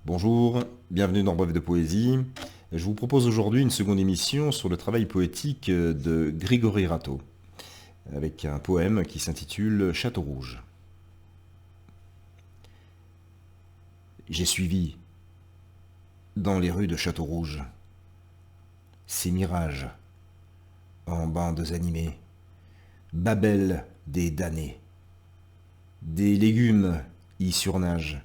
Bonjour, bienvenue dans Bref de Poésie. Je vous propose aujourd'hui une seconde émission sur le travail poétique de Grigory Rato, avec un poème qui s'intitule Château Rouge. J'ai suivi, dans les rues de Château Rouge, ces mirages en bandes animées, Babel des damnés, des légumes y surnagent,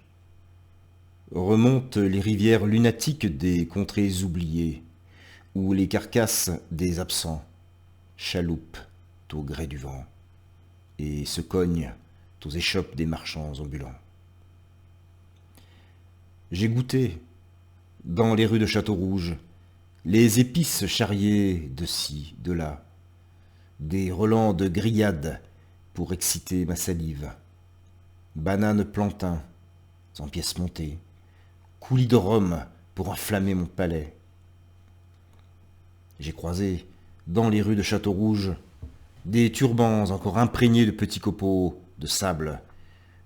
remontent les rivières lunatiques des contrées oubliées, où les carcasses des absents chaloupent au gré du vent et se cognent aux échoppes des marchands ambulants. J'ai goûté, dans les rues de Château-Rouge, les épices charriées de ci, de là, des relents de grillades pour exciter ma salive, bananes plantains en pièces montées, coulis de rhum pour enflammer mon palais. J'ai croisé, dans les rues de Château-Rouge, des turbans encore imprégnés de petits copeaux de sable,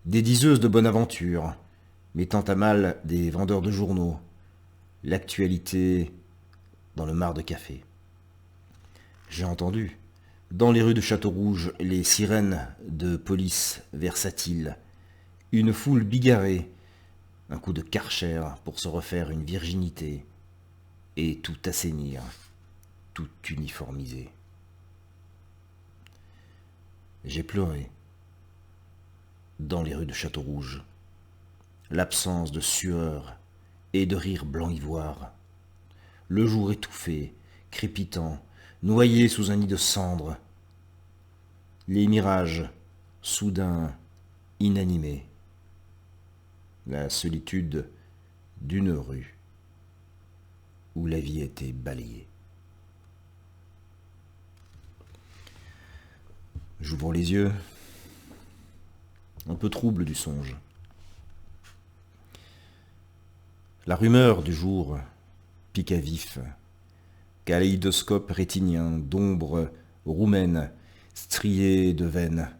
des diseuses de bonne aventure, mettant à mal des vendeurs de journaux, l'actualité dans le mar de café. J'ai entendu, dans les rues de Château-Rouge, les sirènes de police versatiles, une foule bigarrée, un coup de Karcher pour se refaire une virginité, et tout assainir, tout uniformiser. J'ai pleuré, dans les rues de Château-Rouge, l'absence de sueur et de rire blanc-ivoire, le jour étouffé, crépitant, noyé sous un nid de cendres, les mirages, soudain inanimés, la solitude d'une rue où la vie était balayée. J'ouvre les yeux, un peu trouble du songe. La rumeur du jour pique à vif, kaléidoscope rétinien d'ombres roumaines striées de veines,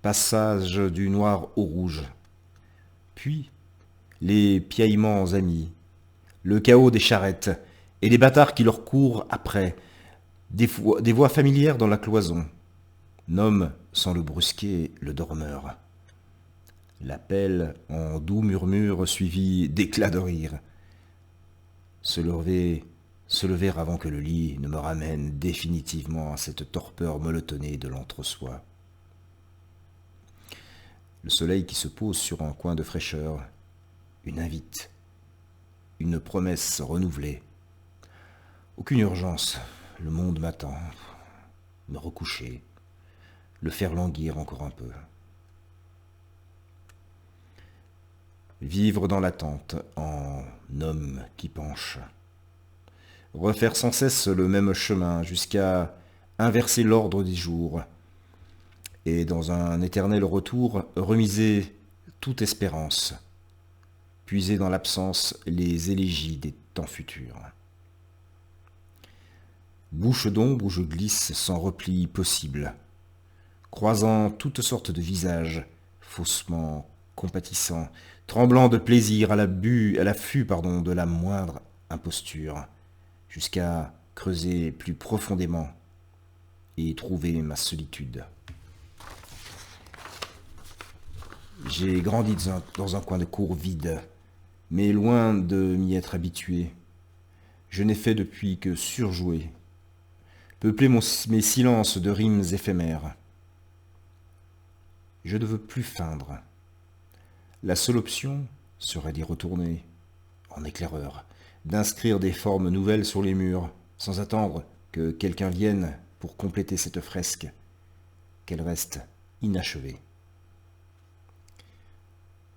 passage du noir au rouge, puis les piaillements amis, le chaos des charrettes et les bâtards qui leur courent après, des voix familières dans la cloison, nomment sans le brusquer le dormeur. L'appel en doux murmure suivi d'éclats de rire. Se lever avant que le lit ne me ramène définitivement à cette torpeur molotonnée de l'entre-soi. Le soleil qui se pose sur un coin de fraîcheur, une invite, une promesse renouvelée. Aucune urgence, le monde m'attend. Me recoucher, le faire languir encore un peu. Vivre dans l'attente en homme qui penche. Refaire sans cesse le même chemin jusqu'à inverser l'ordre des jours. Et dans un éternel retour, remiser toute espérance. Puiser dans l'absence les élégies des temps futurs. Bouche d'ombre où je glisse sans repli possible, croisant toutes sortes de visages, faussement compatissants, tremblant de plaisir à l'affût de la moindre imposture, jusqu'à creuser plus profondément et trouver ma solitude. J'ai grandi dans un coin de cour vide, mais loin de m'y être habitué. Je n'ai fait depuis que surjouer, peupler mes silences de rimes éphémères. Je ne veux plus feindre. La seule option serait d'y retourner, en éclaireur, d'inscrire des formes nouvelles sur les murs, sans attendre que quelqu'un vienne pour compléter cette fresque, qu'elle reste inachevée.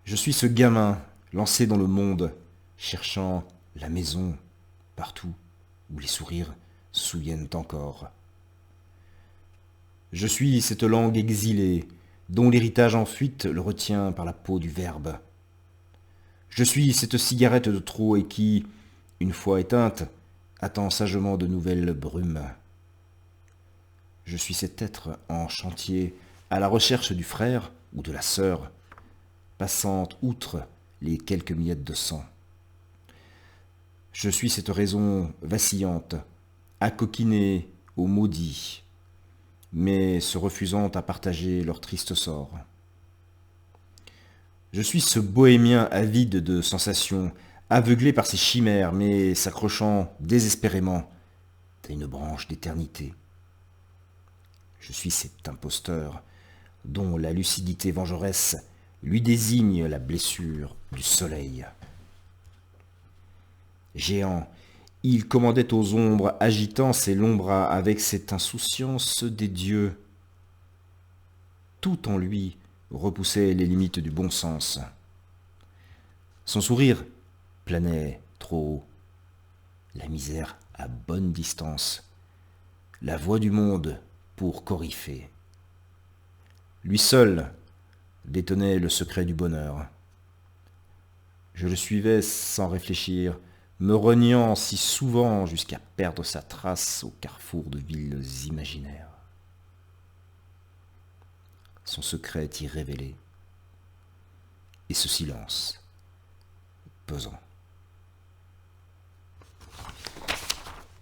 Je suis ce gamin lancé dans le monde, cherchant la maison partout où les sourires souviennent encore. Je suis cette langue exilée, dont l'héritage en fuite le retient par la peau du verbe. Je suis cette cigarette de trop et qui, une fois éteinte, attend sagement de nouvelles brumes. Je suis cet être en chantier, à la recherche du frère ou de la sœur, passant outre les quelques miettes de sang. Je suis cette raison vacillante, acoquinée aux maudits, mais se refusant à partager leur triste sort. Je suis ce bohémien avide de sensations, aveuglé par ses chimères, mais s'accrochant désespérément à une branche d'éternité. Je suis cet imposteur dont la lucidité vengeresse lui désigne la blessure du soleil. Géant, il commandait aux ombres, agitant ses longs bras avec cette insouciance des dieux. Tout en lui repoussait les limites du bon sens. Son sourire planait trop haut, la misère à bonne distance, la voix du monde pour coryphée. Lui seul détenait le secret du bonheur. Je le suivais sans réfléchir, me reniant si souvent jusqu'à perdre sa trace au carrefour de villes imaginaires. Son secret irrévélé, et ce silence pesant.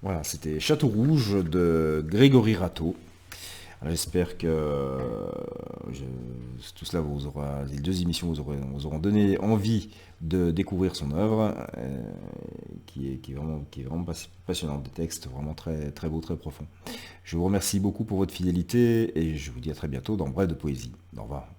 Voilà, c'était Château Rouge de Grégory Rateau. J'espère que tout cela vous aura, les deux émissions vous auront donné envie de découvrir son œuvre, qui est vraiment passionnante, des textes vraiment très, très beaux, très profonds. Je vous remercie beaucoup pour votre fidélité et je vous dis à très bientôt dans Bref de Poésie. Au revoir.